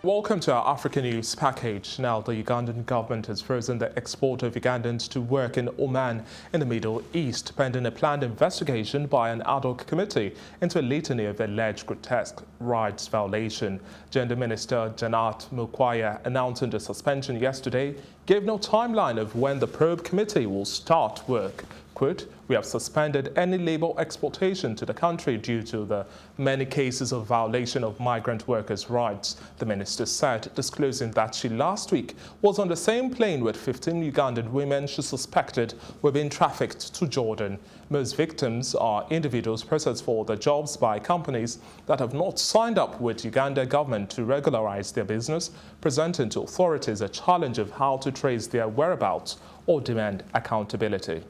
Welcome to our Africa News package. Now, the Ugandan government has frozen the export of Ugandans to work in Oman in the Middle East, pending a planned investigation by an ad hoc committee into a litany of alleged grotesque rights violation. Gender Minister Janat Mukwaya, announcing the suspension yesterday, gave no timeline of when the probe committee will start work. Quote, "We have suspended any labor exportation to the country due to the many cases of violation of migrant workers' rights," the minister said, disclosing that she last week was on the same plane with 15 Ugandan women she suspected were being trafficked to Jordan. Most victims are individuals processed for their jobs by companies that have not signed up with Uganda government to regularize their business, presenting to authorities a challenge of how to trace their whereabouts or demand accountability.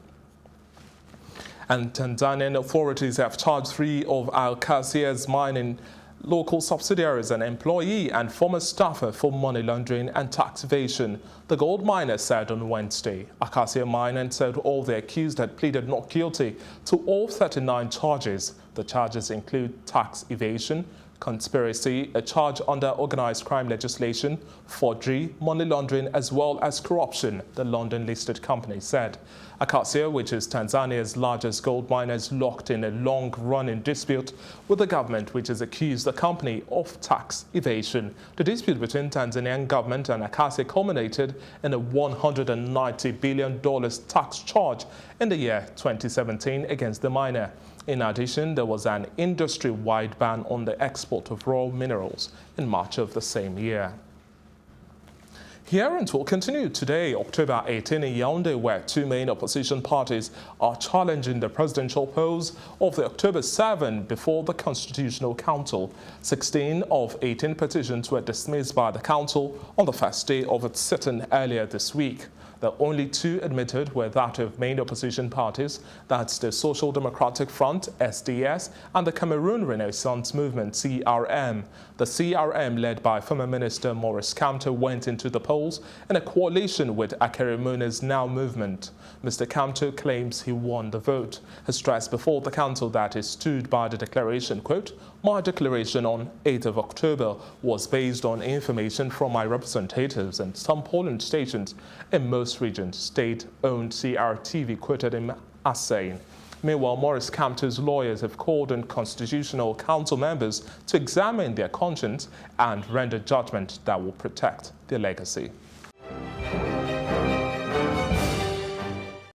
And Tanzanian authorities have charged 3 of Al-Qasia's mining local subsidiaries, an employee and former staffer, for money laundering and tax evasion, the gold miner said on Wednesday. Acacia Mining said all the accused had pleaded not guilty to all 39 charges. The charges include tax evasion, conspiracy, a charge under organized crime legislation, forgery, money laundering, as well as corruption, the London-listed company said. Acacia, which is Tanzania's largest gold miner, is locked in a long-running dispute with the government, which has accused the company of tax evasion. The dispute between Tanzanian government and Acacia culminated in a $190 billion tax charge in the year 2017 against the miner. In addition, there was an industry-wide ban on the export of raw minerals in March of the same year. Hearings will continue today, October 18, in Yaoundé, where 2 main opposition parties are challenging the presidential polls of the October 7 before the Constitutional Council. 16 of 18 petitions were dismissed by the council on the first day of its sitting earlier this week. The only 2 admitted were that of main opposition parties, that's the Social Democratic Front, SDS, and the Cameroon Renaissance Movement, CRM. The CRM, led by former Minister Maurice Kamto, went into the polls in a coalition with Akeremone's Now movement. Mr. Kamto claims he won the vote. He stressed before the council that he stood by the declaration, quote, "My declaration on 8th of October was based on information from my representatives and some polling stations in most regions," state-owned CRTV quoted him as saying. Meanwhile, Maurice Kamto's lawyers have called on Constitutional Council members to examine their conscience and render judgment that will protect their legacy.